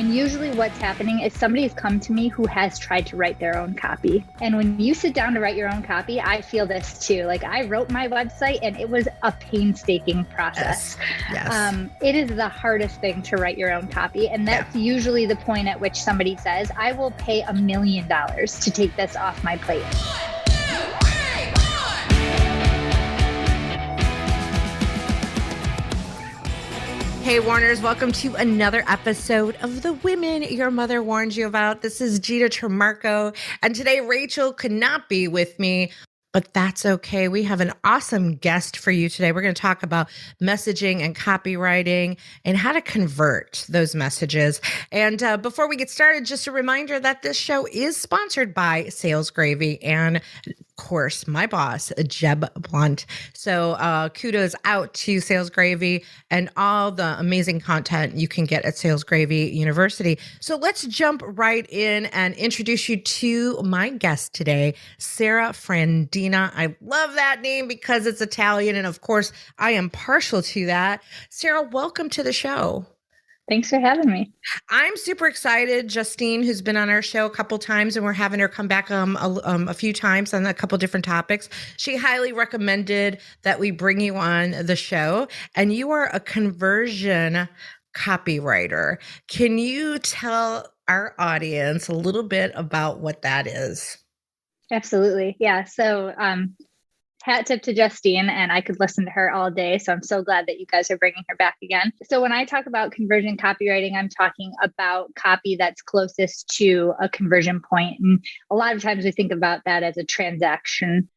And usually what's happening is somebody has come to me who has tried to write their own copy. And when you sit down to write your own copy, I feel this too. Like I wrote my website and it was a painstaking process. Yes. It is the hardest thing to write your own copy. And that's usually the point at which somebody says, I will pay $1 million to take this off my plate. Hey, Warners, welcome to another episode of The Women Your Mother Warned You About. This is Gina Tremarco, and today Rachel could not be with me, but that's okay. We have an awesome guest for you today. We're going to talk about messaging and copywriting and how to convert those messages. And before we get started, just a reminder that this show is sponsored by Sales Gravy and of course, my boss, Jeb Blunt. So kudos out to Sales Gravy and all the amazing content you can get at Sales Gravy University. So let's jump right in and introduce you to my guest today, Sara Frandina. I love that name because it's Italian. And of course, I am partial to that. Sara, welcome to the show. Thanks for having me. I'm super excited. Justine, who's been on our show a couple times, and we're having her come back a few times on a couple different topics. She highly recommended that we bring you on the show, and you are a conversion copywriter. Can you tell our audience a little bit about what that is? Absolutely. Yeah. So, hat tip to Justine, and I could listen to her all day. So I'm so glad that you guys are bringing her back again. So when I talk about conversion copywriting, I'm talking about copy that's closest to a conversion point. And a lot of times we think about that as a transaction.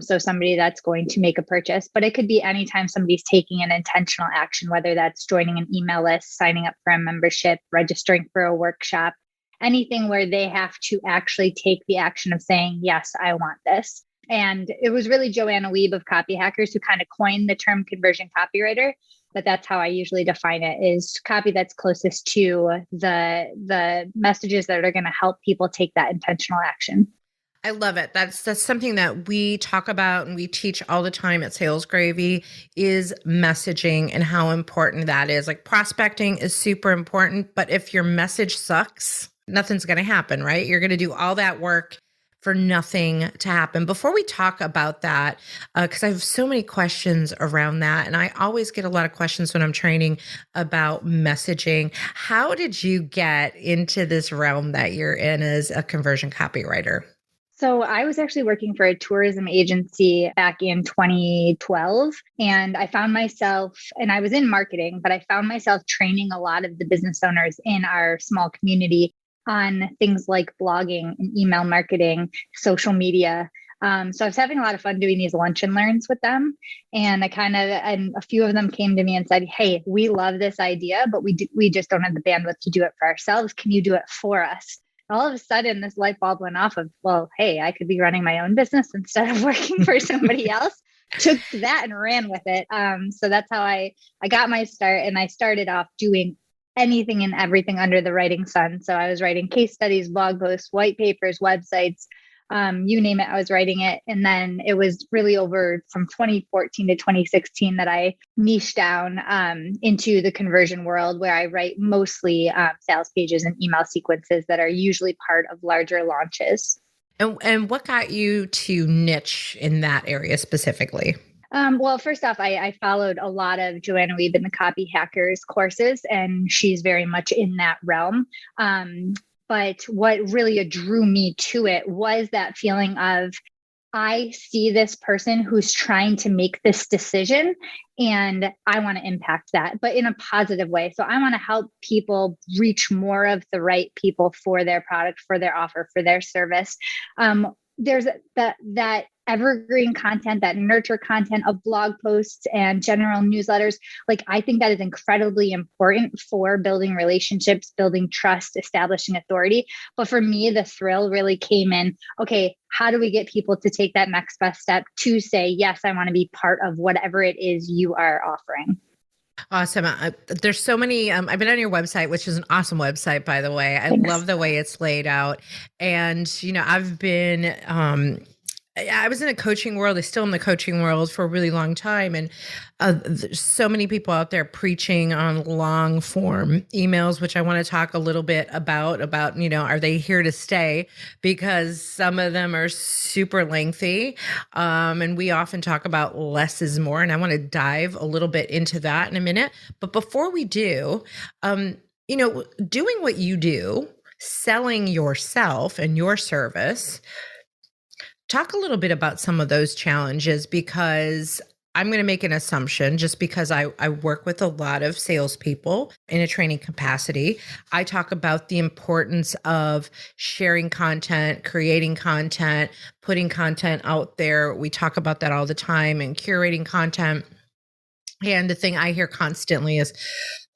So somebody that's going to make a purchase, but it could be anytime somebody's taking an intentional action, whether that's joining an email list, signing up for a membership, registering for a workshop, anything where they have to actually take the action of saying, yes, I want this. And it was really Joanna Wiebe of Copy Hackers who kind of coined the term conversion copywriter. But that's how I usually define it, is copy that's closest to the messages that are going to help people take that intentional action. I love it. That's something that we talk about and we teach all the time at Sales Gravy is messaging and how important that is. Like prospecting is super important, but if your message sucks, nothing's going to happen, right? You're going to do all that work for nothing to happen. Before we talk about that, because I have so many questions around that, and I always get a lot of questions when I'm training about messaging. How did you get into this realm that you're in as a conversion copywriter? So I was actually working for a tourism agency back in 2012, and I found myself, and I was in marketing, but I found myself training a lot of the business owners in our small community on things like blogging and email marketing, social media. So I was having a lot of fun doing these lunch and learns with them. And and a few of them came to me and said, hey, we love this idea, but we just don't have the bandwidth to do it for ourselves. Can you do it for us? And all of a sudden, this light bulb went off of, well, hey, I could be running my own business instead of working for somebody else. Took that and ran with it. So that's how I got my start. And I started off doing anything and everything under the writing sun. So I was writing case studies, blog posts, white papers, websites, you name it, I was writing it. And then it was really over from 2014 to 2016 that I niched down into the conversion world, where I write mostly sales pages and email sequences that are usually part of larger launches. And what got you to niche in that area specifically? Well, first off, I followed a lot of Joanna Wiebe in the Copy Hackers courses, and she's very much in that realm. But what really drew me to it was that feeling of, I see this person who's trying to make this decision and I want to impact that, but in a positive way. So I want to help people reach more of the right people for their product, for their offer, for their service. There's that evergreen content, that nurture content of blog posts and general newsletters. Like, I think that is incredibly important for building relationships, building trust, establishing authority. But for me, the thrill really came in, okay, how do we get people to take that next best step to say, yes, I want to be part of whatever it is you are offering? Awesome. There's so many, I've been on your website, which is an awesome website, by the way. I Thanks. love the way it's laid out. And, I've been, I was in a coaching world. I'm still in the coaching world for a really long time. And there's so many people out there preaching on long form emails, which I want to talk a little bit about, are they here to stay? Because some of them are super lengthy. And we often talk about less is more. And I want to dive a little bit into that in a minute. But before we do, doing what you do, selling yourself and your service, talk a little bit about some of those challenges, because I'm going to make an assumption just because I work with a lot of salespeople in a training capacity. I talk about the importance of sharing content, creating content, putting content out there. We talk about that all the time, and curating content. And the thing I hear constantly is,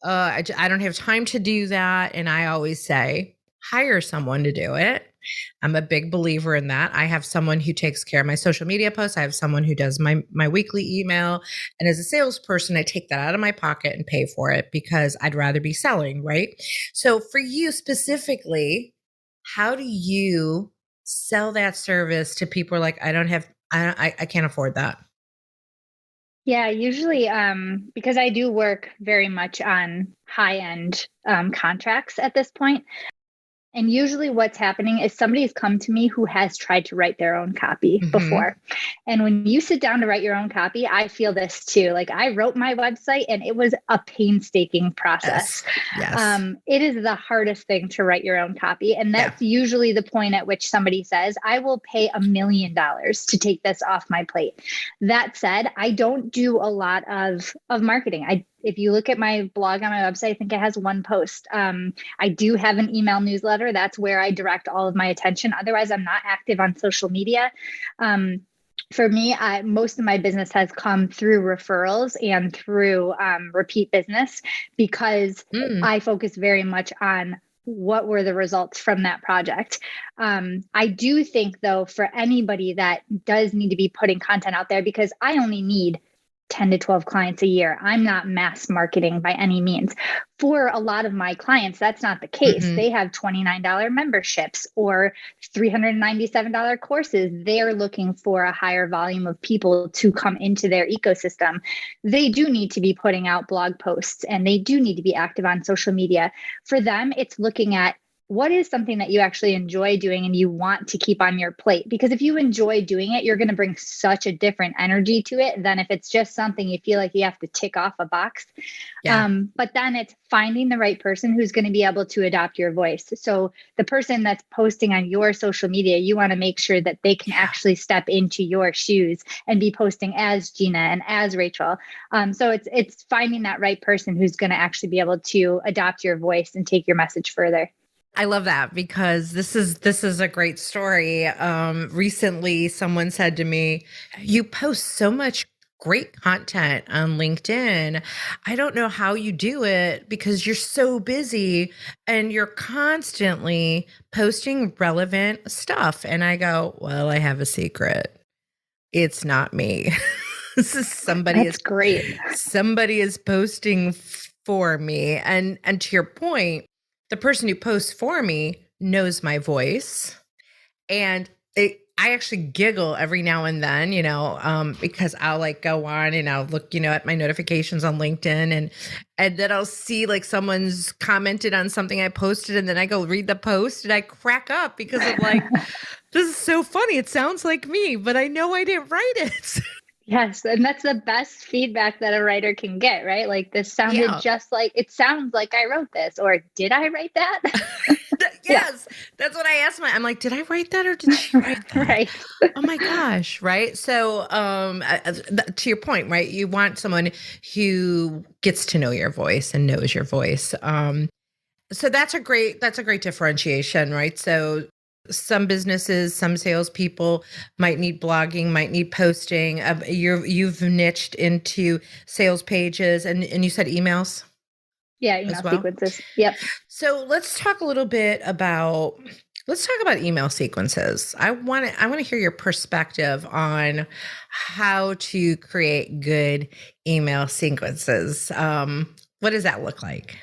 I don't have time to do that. And I always say, hire someone to do it. I'm a big believer in that. I have someone who takes care of my social media posts. I have someone who does my weekly email. And as a salesperson, I take that out of my pocket and pay for it because I'd rather be selling, right? So for you specifically, how do you sell that service to people who are like, I can't afford that? Yeah, usually because I do work very much on high-end contracts at this point. And usually what's happening is somebody's come to me who has tried to write their own copy before. And when you sit down to write your own copy, I feel this too. Like, I wrote my website and it was a painstaking process. Yes. It is the hardest thing to write your own copy. And that's usually the point at which somebody says, I will pay $1 million to take this off my plate. That said, I don't do a lot of marketing. If you look at my blog on my website, I think it has one post. I do have an email newsletter. That's where I direct all of my attention. Otherwise, I'm not active on social media. For me, most of my business has come through referrals and through repeat business, because I focus very much on what were the results from that project. I do think, though, for anybody that does need to be putting content out there, because I only need 10 to 12 clients a year. I'm not mass marketing by any means. For a lot of my clients, that's not the case. They have $29 memberships or $397 courses. They're looking for a higher volume of people to come into their ecosystem. They do need to be putting out blog posts, and they do need to be active on social media. For them, it's looking at what is something that you actually enjoy doing and you want to keep on your plate. Because if you enjoy doing it, you're going to bring such a different energy to it than if it's just something you feel like you have to tick off a box. But then it's finding the right person who's going to be able to adopt your voice. So the person that's posting on your social media, you want to make sure that they can actually step into your shoes and be posting as Gina and as Rachel. So it's finding that right person who's going to actually be able to adopt your voice and take your message further. I love that, because this is a great story. Recently, someone said to me, "You post so much great content on LinkedIn. I don't know how you do it because you're so busy and you're constantly posting relevant stuff." And I go, "Well, I have a secret. It's not me. This is great. Somebody is posting for me." And to your point, the person who posts for me knows my voice. And I actually giggle every now and then, because I'll like go on and I'll look, at my notifications on LinkedIn, and then I'll see like someone's commented on something I posted, and then I go read the post and I crack up because I'm like, this is so funny. It sounds like me, but I know I didn't write it. Yes. And that's the best feedback that a writer can get, right? Like, this sounded just like, it sounds like I wrote this, or did I write that? Yes. That's what I asked I'm like, did I write that or did she write that? Right. Oh my gosh. Right. So, to your point, right. You want someone who gets to know your voice and knows your voice. So that's a great differentiation, right? So some businesses, some salespeople might need blogging, might need posting. You've niched into sales pages, and you said emails. Yeah, email sequences. Yep. So let's talk a little bit about email sequences. I want to hear your perspective on how to create good email sequences. What does that look like?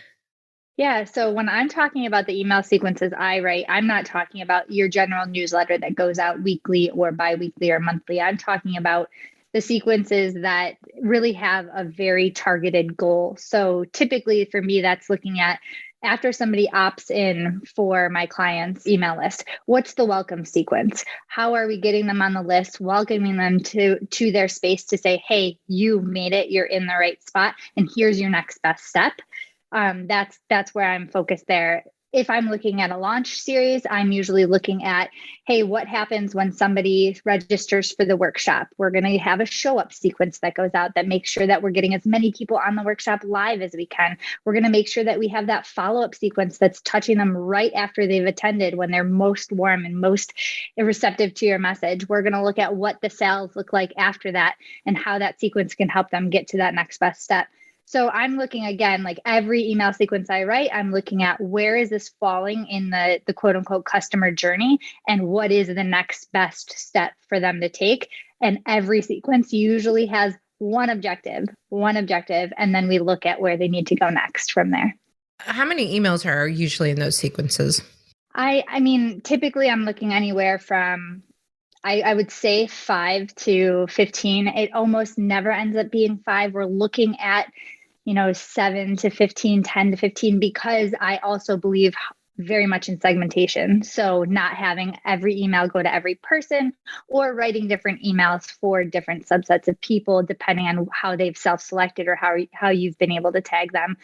Yeah. So when I'm talking about the email sequences I write, I'm not talking about your general newsletter that goes out weekly or biweekly or monthly. I'm talking about the sequences that really have a very targeted goal. So typically for me, that's looking at after somebody opts in for my client's email list, what's the welcome sequence? How are we getting them on the list, welcoming them to their space to say, hey, you made it, you're in the right spot, and here's your next best step. That's where I'm focused there. If I'm looking at a launch series, I'm usually looking at, hey, what happens when somebody registers for the workshop? We're going to have a show up sequence that goes out that makes sure that we're getting as many people on the workshop live as we can. We're going to make sure that we have that follow-up sequence that's touching them right after they've attended when they're most warm and most receptive to your message. We're going to look at what the sales look like after that and how that sequence can help them get to that next best step. So I'm looking again, like every email sequence I write, I'm looking at where is this falling in the quote unquote customer journey and what is the next best step for them to take. And every sequence usually has one objective, and then we look at where they need to go next from there. How many emails are usually in those sequences? I mean, typically I'm looking anywhere from I would say 5 to 15. It almost never ends up being 5. We're looking at 7 to 15, 10 to 15, because I also believe very much in segmentation. So not having every email go to every person or writing different emails for different subsets of people, depending on how they've self-selected or how you've been able to tag them.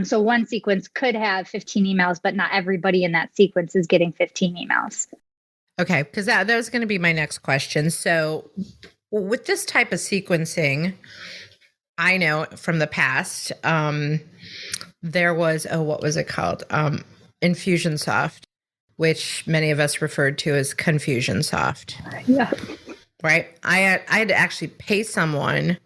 So one sequence could have 15 emails, but not everybody in that sequence is getting 15 emails. Okay, because that was going to be my next question. So with this type of sequencing, I know from the past, there was, what was it called? Infusionsoft, which many of us referred to as Confusionsoft. Yeah. Right? I had to actually pay someone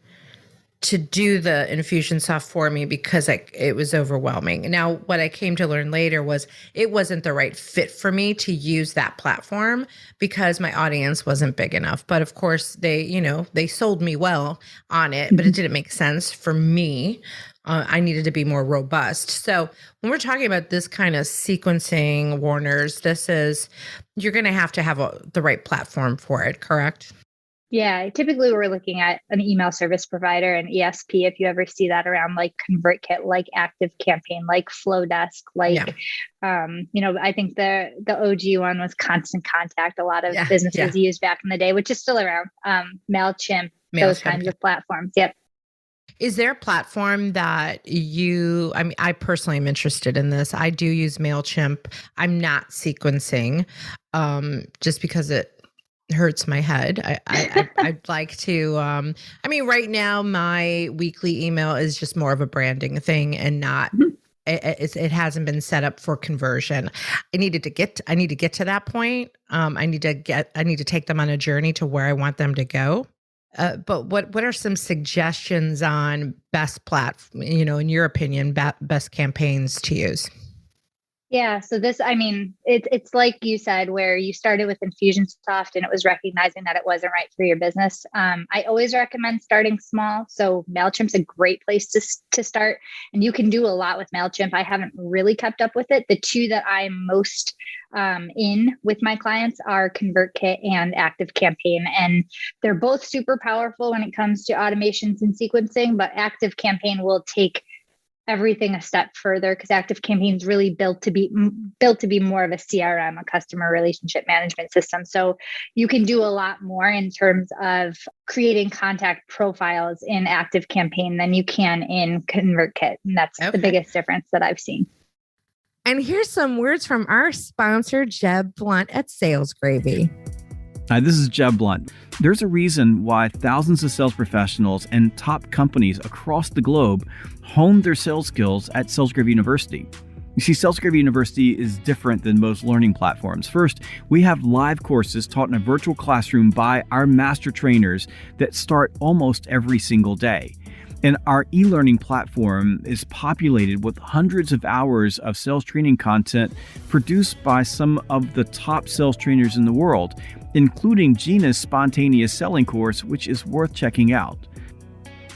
to do the Infusionsoft for me because it was overwhelming. Now, what I came to learn later was it wasn't the right fit for me to use that platform because my audience wasn't big enough. But of course, they sold me well on it, but it didn't make sense for me. I needed to be more robust. So when we're talking about this kind of sequencing, Warners, you're going to have the right platform for it, correct? Yeah, typically we're looking at an email service provider, an ESP, if you ever see that around, like ConvertKit, like Activecampaign, like Flowdesk, like, I think the OG one was Constant Contact. A lot of businesses used back in the day, which is still around, Mailchimp, those kinds of platforms. Yep. Is there a platform that I personally am interested in this. I do use Mailchimp. I'm not sequencing, just because it hurts my head. I'd like to, right now my weekly email is just more of a branding thing and not, it hasn't been set up for conversion. I need to get to that point. I need to take them on a journey to where I want them to go. But what are some suggestions on best in your opinion, best campaigns to use? Yeah. So it's like you said, where you started with Infusionsoft and it was recognizing that it wasn't right for your business. I always recommend starting small. So Mailchimp's a great place to start, and you can do a lot with Mailchimp. I haven't really kept up with it. The two that I'm most in with my clients are ConvertKit and Activecampaign, and they're both super powerful when it comes to automations and sequencing, but Activecampaign will take everything a step further because Activecampaign is really built to be more of a CRM, a customer relationship management system. So you can do a lot more in terms of creating contact profiles in Activecampaign than you can in ConvertKit. And that's the biggest difference that I've seen. And here's some words from our sponsor, Jeb Blunt at Sales Gravy. Hi, this is Jeb Blunt. There's a reason why thousands of sales professionals and top companies across the globe hone their sales skills at Sales Gravy University. You see, Sales Gravy University is different than most learning platforms. First, we have live courses taught in a virtual classroom by our master trainers that start almost every single day. And our e-learning platform is populated with hundreds of hours of sales training content produced by some of the top sales trainers in the world, including Gina's spontaneous selling course, which is worth checking out.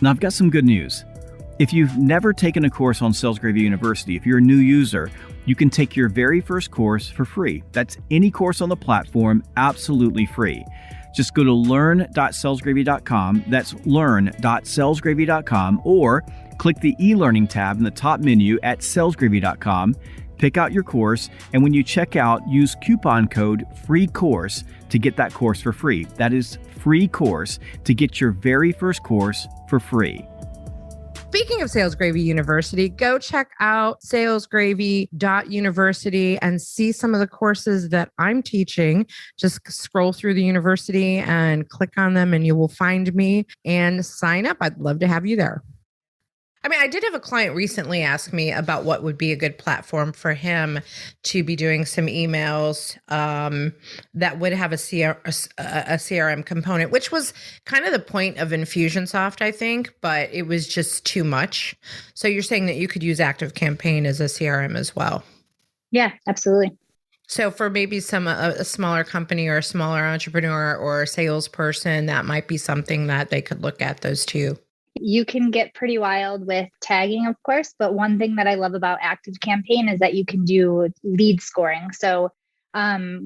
Now, I've got some good news. If you've never taken a course on SalesGravy University, if you're a new user, you can take your very first course for free. That's any course on the platform, absolutely free. Just go to learn.salesgravy.com. That's learn.salesgravy.com, or click the e-learning tab in the top menu at salesgravy.com. Pick out your course, and when you check out, use coupon code FREECOURSE to get that course for free. That is free course to get your very first course for free. Speaking of Sales Gravy University, go check out salesgravy.university and see some of the courses that I'm teaching. Just scroll through the university and click on them and you will find me and sign up. I'd love to have you there. I mean, I did have a client recently ask me about what would be a good platform for him to be doing some emails that would have a CRM component, which was kind of the point of Infusionsoft, I think, but it was just too much. So you're saying that you could use Activecampaign as a CRM as well? Yeah, absolutely. So for maybe a smaller company or a smaller entrepreneur or a salesperson, that might be something that they could look at, those two. You can get pretty wild with tagging, of course, but one thing that I love about Activecampaign is that you can do lead scoring. So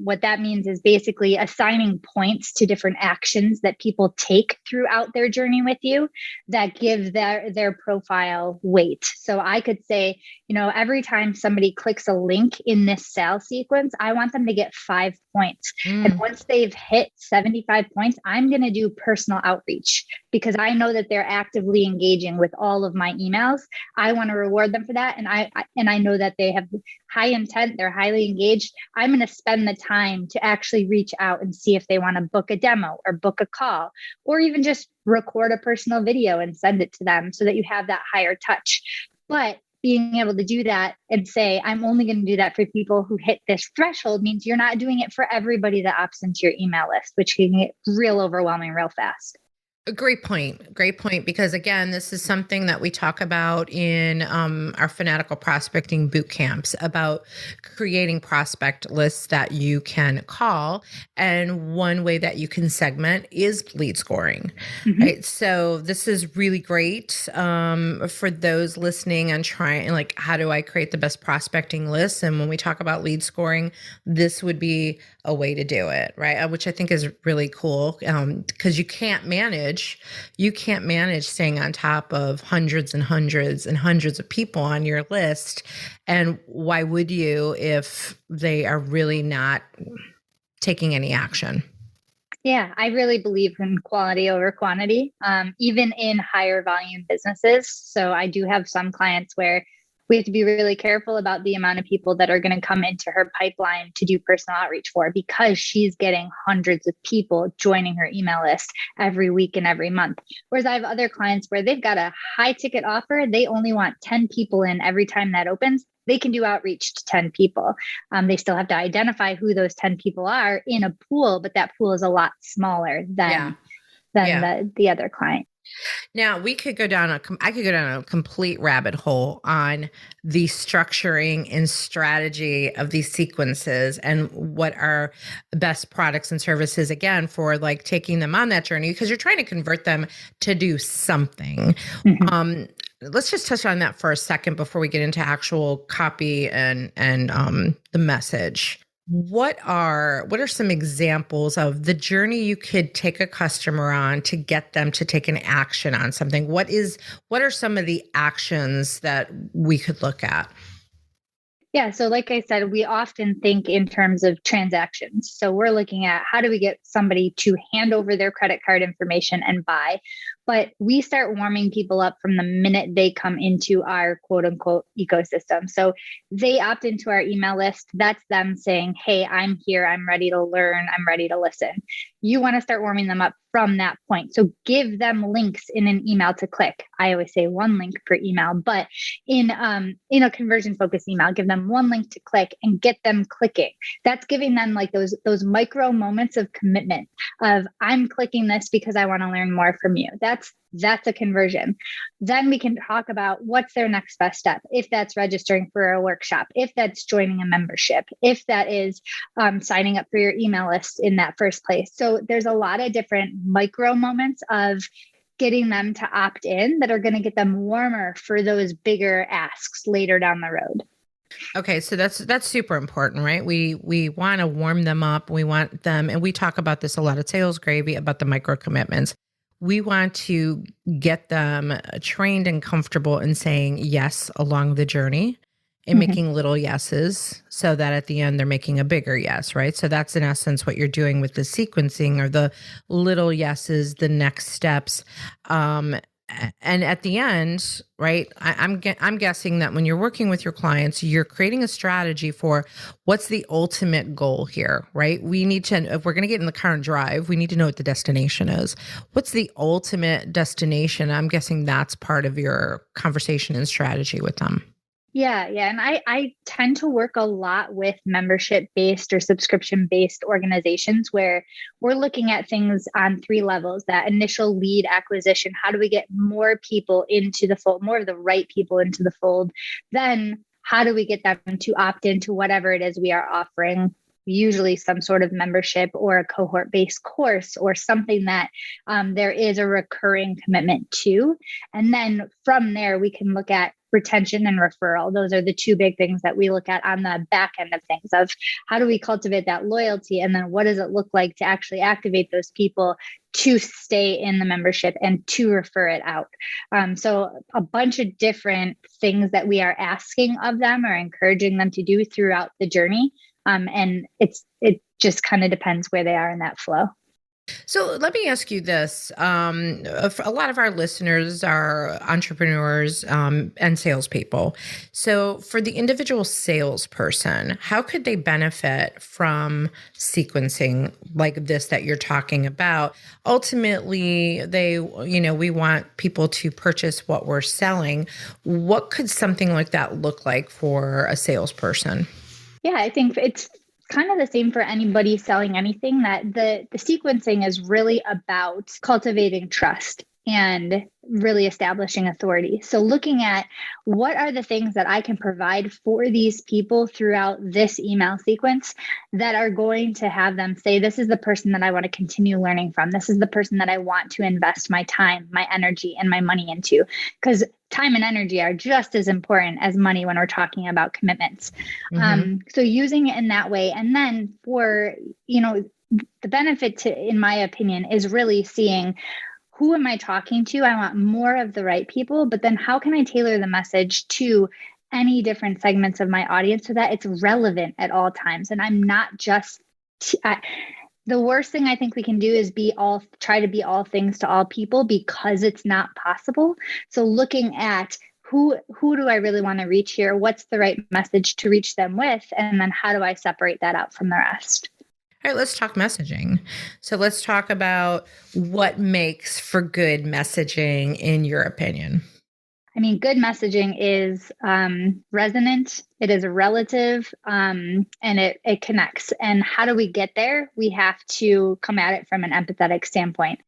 what that means is basically assigning points to different actions that people take throughout their journey with you that give their profile weight. So I could say, every time somebody clicks a link in this sales sequence, I want them to get 5 points. And once they've hit 75 points, I'm going to do personal outreach because I know that they're actively engaging with all of my emails. I want to reward them for that. And I know that they have high intent. They're highly engaged. I'm going to spend the time to actually reach out and see if they want to book a demo or book a call, or even just record a personal video and send it to them so that you have that higher touch. But being able to do that and say, I'm only going to do that for people who hit this threshold means you're not doing it for everybody that opts into your email list, which can get real overwhelming real fast. Great point. Great point. Because again, this is something that we talk about in our fanatical prospecting boot camps about creating prospect lists that you can call. And one way that you can segment is lead scoring, right? So this is really great for those listening and trying, like, how do I create the best prospecting list? And when we talk about lead scoring, this would be a way to do it, right? Which I think is really cool because you can't manage staying on top of hundreds and hundreds and hundreds of people on your list. And why would you if they are really not taking any action? Yeah, I really believe in quality over quantity, even in higher volume businesses. So I do have some clients where we have to be really careful about the amount of people that are going to come into her pipeline to do personal outreach for, because she's getting hundreds of people joining her email list every week and every month. Whereas I have other clients where they've got a high ticket offer. They only want 10 people in every time that opens. They can do outreach to 10 people. They still have to identify who those 10 people are in a pool, but that pool is a lot smaller than the other client. Now I could go down a complete rabbit hole on the structuring and strategy of these sequences and what are best products and services, again, for like taking them on that journey, because you're trying to convert them to do something. Let's just touch on that for a second before we get into actual copy and the message. What are some examples of the journey you could take a customer on to get them to take an action on something? What are some of the actions that we could look at? Yeah. So like I said, we often think in terms of transactions. So we're looking at how do we get somebody to hand over their credit card information and buy. But we start warming people up from the minute they come into our quote unquote ecosystem. So they opt into our email list. That's them saying, hey, I'm here. I'm ready to learn. I'm ready to listen. You want to start warming them up from that point. So give them links in an email to click. I always say one link per email, but in a conversion focused email, give them one link to click and get them clicking. That's giving them like those micro moments of commitment of I'm clicking this because I want to learn more from you. That's a conversion. Then we can talk about what's their next best step. If that's registering for a workshop, if that's joining a membership, if that is signing up for your email list in that first place. So there's a lot of different micro moments of getting them to opt in that are going to get them warmer for those bigger asks later down the road. Okay, so that's super important, right? We want to warm them up. We want them, and we talk about this a lot at Sales Gravy about the micro commitments. We want to get them trained and comfortable in saying yes along the journey and making little yeses so that at the end they're making a bigger yes, right? So that's in essence what you're doing with the sequencing or the little yeses, the next steps. And at the end, right, I'm guessing that when you're working with your clients, you're creating a strategy for what's the ultimate goal here, right? We need to, if we're going to get in the car and drive, we need to know what the destination is. What's the ultimate destination? I'm guessing that's part of your conversation and strategy with them. Yeah. And I tend to work a lot with membership-based or subscription-based organizations where we're looking at things on 3 levels: that initial lead acquisition. How do we get more people into the fold, more of the right people into the fold? Then how do we get them to opt into whatever it is we are offering? Usually some sort of membership or a cohort-based course or something that there is a recurring commitment to. And then from there, we can look at retention and referral. Those are the 2 big things that we look at on the back end of things, of how do we cultivate that loyalty? And then what does it look like to actually activate those people to stay in the membership and to refer it out? So a bunch of different things that we are asking of them or encouraging them to do throughout the journey. And it just kind of depends where they are in that flow. So let me ask you this. A lot of our listeners are entrepreneurs and salespeople. So for the individual salesperson, how could they benefit from sequencing like this that you're talking about? Ultimately, we want people to purchase what we're selling. What could something like that look like for a salesperson? Yeah, I think it's kind of the same for anybody selling anything, that the sequencing is really about cultivating trust and really establishing authority. So looking at what are the things that I can provide for these people throughout this email sequence that are going to have them say, this is the person that I want to continue learning from. This is the person that I want to invest my time, my energy, and my money into. Because time and energy are just as important as money when we're talking about commitments. So using it in that way. And then for, the benefit to, in my opinion, is really seeing, who am I talking to? I want more of the right people, but then how can I tailor the message to any different segments of my audience so that it's relevant at all times? And I'm not just, the worst thing I think we can do is try to be all things to all people, because it's not possible. So looking at who do I really want to reach here? What's the right message to reach them with? And then how do I separate that out from the rest? All right, let's talk messaging. So let's talk about what makes for good messaging in your opinion. I mean, good messaging is resonant, it is relative, and it connects. And how do we get there? We have to come at it from an empathetic standpoint.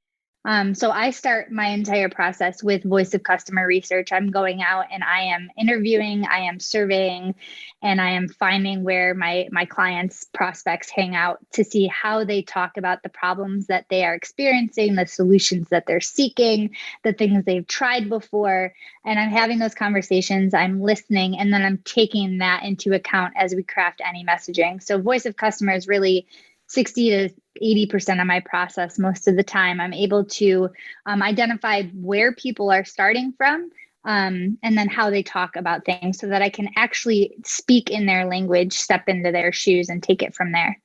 So I start my entire process with voice of customer research. I'm going out and I am interviewing, I am surveying, and I am finding where my clients' prospects hang out to see how they talk about the problems that they are experiencing, the solutions that they're seeking, the things they've tried before. And I'm having those conversations, I'm listening, and then I'm taking that into account as we craft any messaging. So voice of customer is really 60 to 80% of my process. Most of the time, I'm able to identify where people are starting from, and then how they talk about things so that I can actually speak in their language, step into their shoes, and take it from there.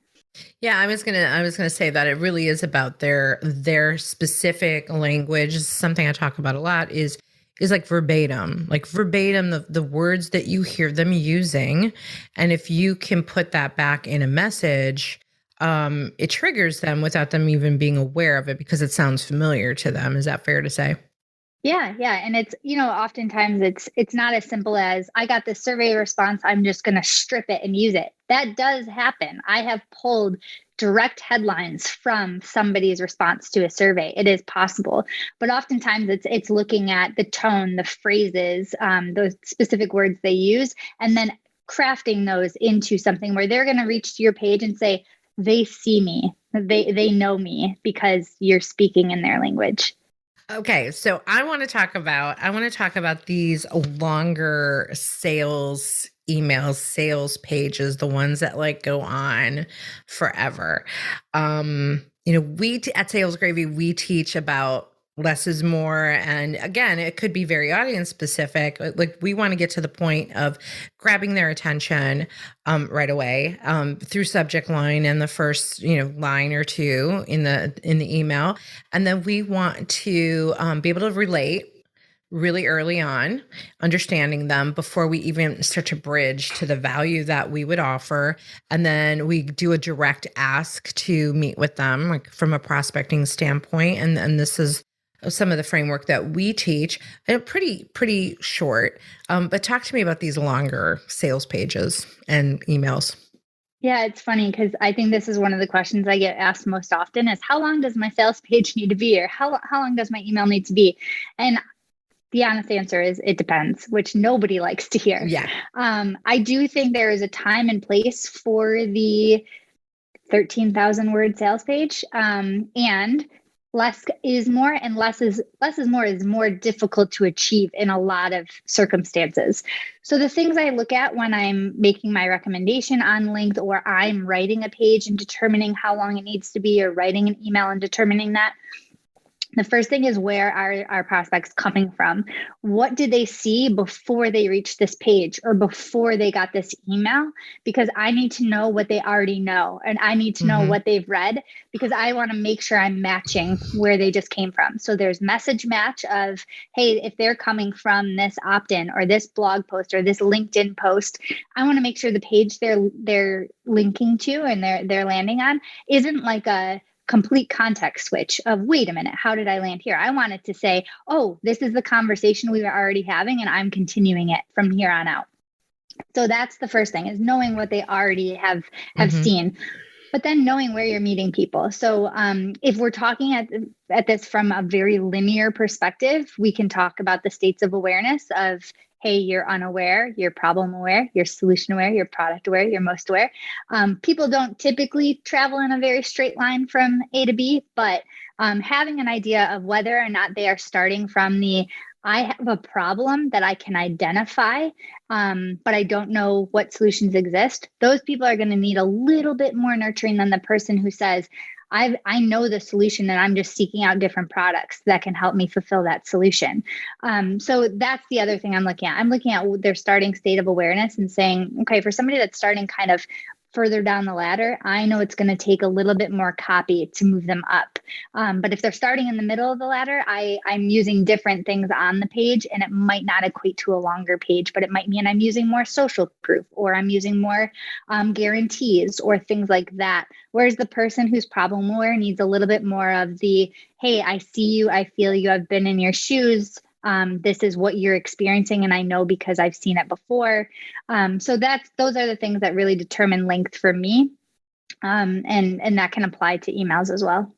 Yeah, I was gonna say that it really is about their specific language. Something I talk about a lot is like verbatim the words that you hear them using, and if you can put that back in a message, it triggers them without them even being aware of it because it sounds familiar to them. Is that fair to say? Yeah. And it's, oftentimes it's not as simple as, I got this survey response, I'm just going to strip it and use it. That does happen. I have pulled direct headlines from somebody's response to a survey. It is possible, but oftentimes it's looking at the tone, the phrases, those specific words they use, and then crafting those into something where they're going to reach to your page and say, they see me, they know me because you're speaking in their language. Okay, so I want to talk about these longer sales emails, sales pages, the ones that like go on forever. We at Sales Gravy, we teach about less is more. And again, it could be very audience specific. Like we want to get to the point of grabbing their attention right away through subject line and the first, line or two in the email. And then we want to be able to relate really early on, understanding them before we even start to bridge to the value that we would offer. And then we do a direct ask to meet with them, like from a prospecting standpoint. And this is some of the framework that we teach, and pretty short. But talk to me about these longer sales pages and emails. Yeah, it's funny because I think this is one of the questions I get asked most often is how long does my sales page need to be, or how long does my email need to be? And the honest answer is it depends, which nobody likes to hear. Yeah. I do think there is a time and place for the 13,000 word sales page. And less is more, and less is more difficult to achieve in a lot of circumstances. So the things I look at when I'm making my recommendation on length, or I'm writing a page and determining how long it needs to be, or writing an email and determining that, the first thing is, where are our prospects coming from? What did they see before they reached this page or before they got this email? Because I need to know what they already know, and I need to know what they've read, because I want to make sure I'm matching where they just came from. So there's message match of, hey, if they're coming from this opt-in or this blog post or this LinkedIn post, I want to make sure the page they're linking to and they're landing on isn't like a complete context switch of, wait a minute, how did I land here? I wanted to say, oh, this is the conversation we were already having, and I'm continuing it from here on out. So that's the first thing, is knowing what they already have seen, but then knowing where you're meeting people. So if we're talking at this from a very linear perspective, we can talk about the states of awareness of, hey, you're unaware, you're problem aware, you're solution aware, you're product aware, you're most aware. People don't typically travel in a very straight line from A to B, but having an idea of whether or not they are starting from I have a problem that I can identify, but I don't know what solutions exist. Those people are going to need a little bit more nurturing than the person who says, I know the solution and I'm just seeking out different products that can help me fulfill that solution. So that's the other thing I'm looking at. I'm looking at their starting state of awareness and saying, okay, for somebody that's starting kind of further down the ladder, I know it's going to take a little bit more copy to move them up. But if they're starting in the middle of the ladder, I'm using different things on the page, and it might not equate to a longer page, but it might mean I'm using more social proof, or I'm using more guarantees or things like that. Whereas the person who's problem aware needs a little bit more of the, hey, I see you, I feel you, I've been in your shoes. This is what you're experiencing, and I know because I've seen it before. So those are the things that really determine length for me, and that can apply to emails as well.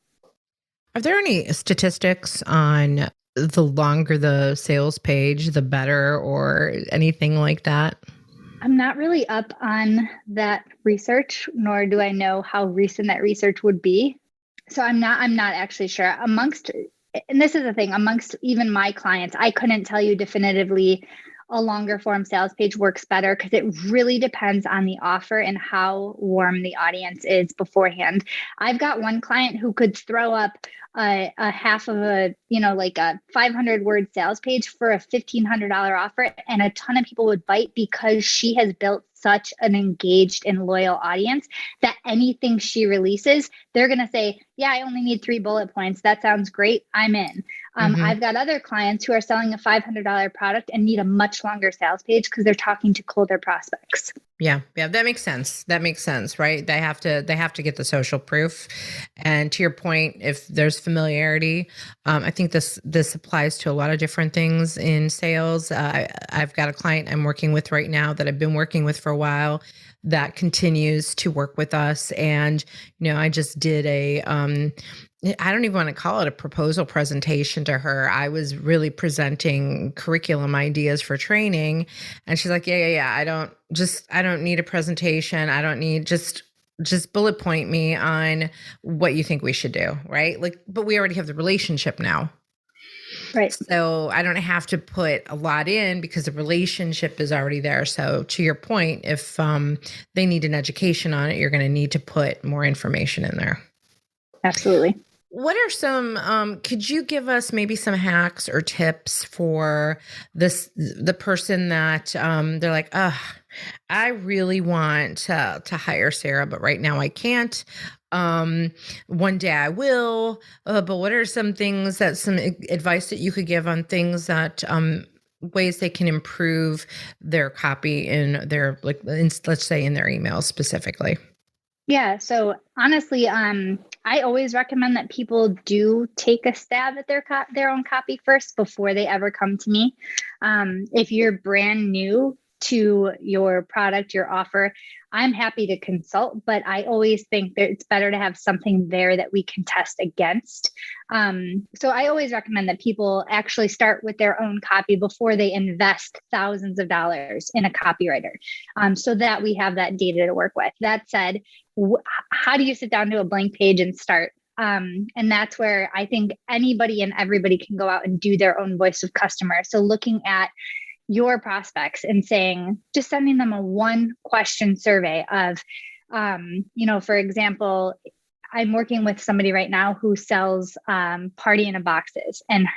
Are there any statistics on the longer the sales page, the better, or anything like that? I'm not really up on that research, nor do I know how recent that research would be. So I'm not actually sure. And this is the thing, amongst even my clients, I couldn't tell you definitively a longer form sales page works better, because it really depends on the offer and how warm the audience is beforehand. I've got one client who could throw up a half of a 500 word sales page for a $1,500 offer, and a ton of people would bite, because she has built such an engaged and loyal audience that anything she releases, they're going to say, yeah, I only need 3 bullet points. That sounds great. I'm in. I've got other clients who are selling a $500 product and need a much longer sales page because they're talking to colder prospects. Yeah, that makes sense. That makes sense, right? They have to get the social proof. And to your point, if there's familiarity, I think this applies to a lot of different things in sales. I've got a client I'm working with right now that I've been working with for a while that continues to work with us. And, I just did I don't even want to call it a proposal presentation to her. I was really presenting curriculum ideas for training. And she's like, yeah. I don't need a presentation. I don't need just bullet point me on what you think we should do. Right. But we already have the relationship now. Right. So I don't have to put a lot in because the relationship is already there. So to your point, if they need an education on it, you're going to need to put more information in there. Absolutely. What are some, could you give us maybe some hacks or tips for the person that they're like, I really want to hire Sara, but right now I can't. One day I will, but what are some advice that you could give on things that, ways they can improve their copy in their, let's say in their emails specifically? Yeah. So honestly, I always recommend that people do take a stab at their own copy first before they ever come to me. If you're brand new to your product, your offer, I'm happy to consult, but I always think that it's better to have something there that we can test against. So I always recommend that people actually start with their own copy before they invest thousands of dollars in a copywriter, so that we have that data to work with. That said, how do you sit down to a blank page and start? And that's where I think anybody and everybody can go out and do their own voice of customer. So looking at your prospects and just sending them a 1-question survey of, for example, I'm working with somebody right now who sells party in a boxes, and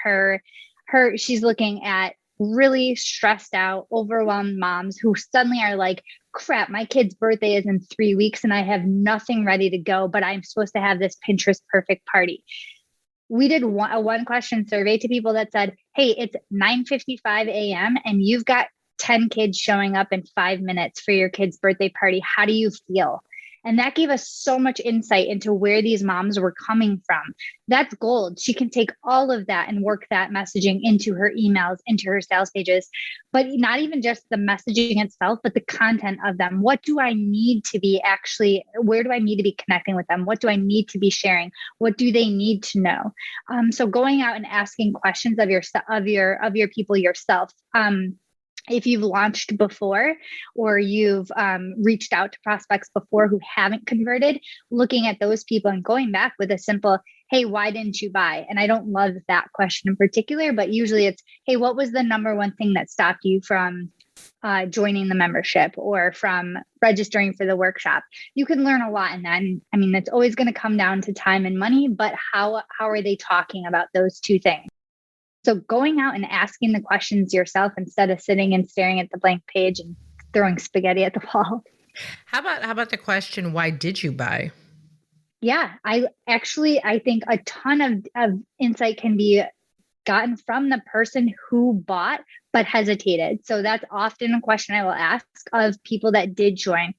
she's looking at really stressed out, overwhelmed moms who suddenly are like, crap, my kid's birthday is in 3 weeks and I have nothing ready to go, but I'm supposed to have this Pinterest perfect party. We did a 1-question survey to people that said, hey, it's 9:55 a.m. and you've got 10 kids showing up in 5 minutes for your kid's birthday party. How do you feel? And that gave us so much insight into where these moms were coming from. That's gold. She can take all of that and work that messaging into her emails, into her sales pages, but not even just the messaging itself, but the content of them. What do I need to be where do I need to be connecting with them? What do I need to be sharing? What do they need to know? So going out and asking questions of your people yourself. If you've launched before or you've reached out to prospects before who haven't converted, looking at those people and going back with a simple, hey, why didn't you buy? And I don't love that question in particular, but usually it's, hey, what was the number one thing that stopped you from joining the membership or from registering for the workshop? You can learn a lot in that. And I mean, it's always going to come down to time and money, but how are they talking about those two things? So going out and asking the questions yourself instead of sitting and staring at the blank page and throwing spaghetti at the wall. How about the question, why did you buy? Yeah, I think a ton of insight can be gotten from the person who bought but hesitated. So that's often a question I will ask of people that did join.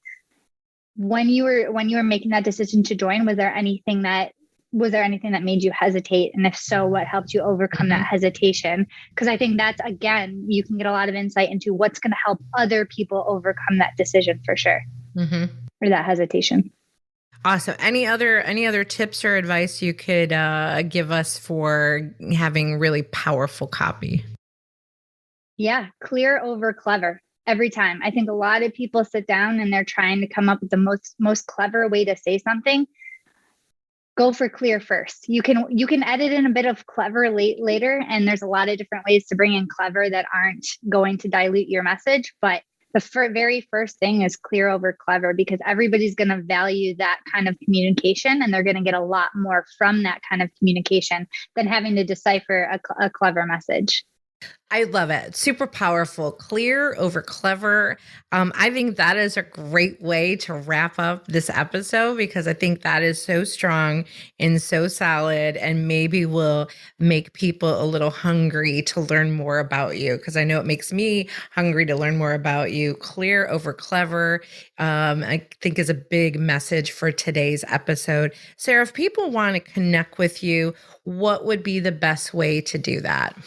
When you were making that decision to join, was there anything that made you hesitate? And if so, what helped you overcome that hesitation? Because I think that's, again, you can get a lot of insight into what's going to help other people overcome that decision for sure. Or that hesitation. Awesome. Any other tips or advice you could give us for having really powerful copy? Yeah, clear over clever. Every time. I think a lot of people sit down and they're trying to come up with the most clever way to say something. Go for clear first. You can edit in a bit of clever later, and there's a lot of different ways to bring in clever that aren't going to dilute your message. But the very first thing is clear over clever, because everybody's going to value that kind of communication, and they're going to get a lot more from that kind of communication than having to decipher a clever message. I love it. Super powerful. Clear over clever. I think that is a great way to wrap up this episode, because I think that is so strong and so solid, and maybe will make people a little hungry to learn more about you, because I know it makes me hungry to learn more about you. Clear over clever, I think, is a big message for today's episode. Sara, if people want to connect with you, what would be the best way to do that?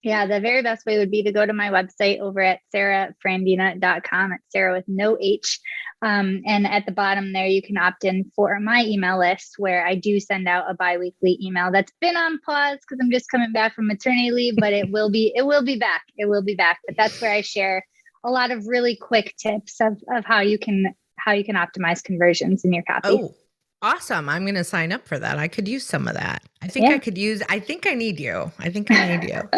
Yeah, the very best way would be to go to my website over at sarafrandina.com. It's Sara with no H. And at the bottom there, you can opt in for my email list, where I do send out a biweekly email that's been on pause because I'm just coming back from maternity leave, but it will be back. It will be back. But that's where I share a lot of really quick tips of how you can optimize conversions in your copy. Oh, awesome. I'm going to sign up for that. I could use some of that. I think I could use, I think I need you. I think I need you.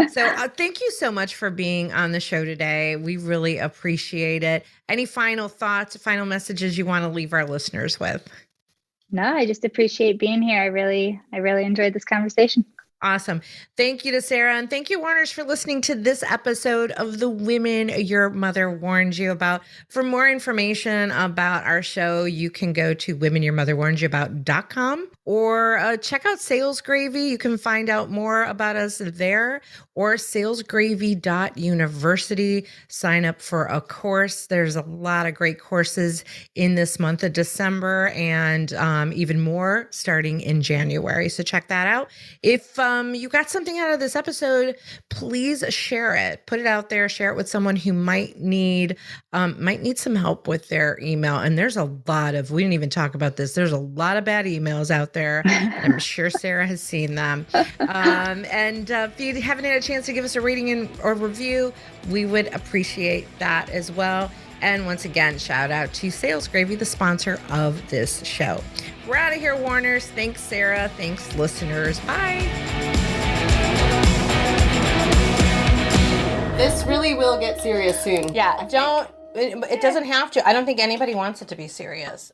So thank you so much for being on the show today. We really appreciate it. Any final thoughts, final messages you want to leave our listeners with? No, I just appreciate being here. I really enjoyed this conversation. Awesome. Thank you to Sara, and thank you, Warners, for listening to this episode of The Women Your Mother Warned You About. For more information about our show, you can go to womenyourmotherwarnedyouabout.com or check out Sales Gravy. You can find out more about us there, or salesgravy.university. Sign up for a course. There's a lot of great courses in this month of December, and even more starting in January. So check that out. If you got something out of this episode, please share it. Put it out there. Share it with someone who might need some help with their email. And there's a lot of, we didn't even talk about this, there's a lot of bad emails out there. I'm sure Sara has seen them. And if you haven't had a chance to give us a rating or review, we would appreciate that as well. And once again, shout out to Sales Gravy, the sponsor of this show. We're out of here, Warners. Thanks, Sara. Thanks, listeners. Bye. This really will get serious soon. Yeah, it doesn't have to. I don't think anybody wants it to be serious.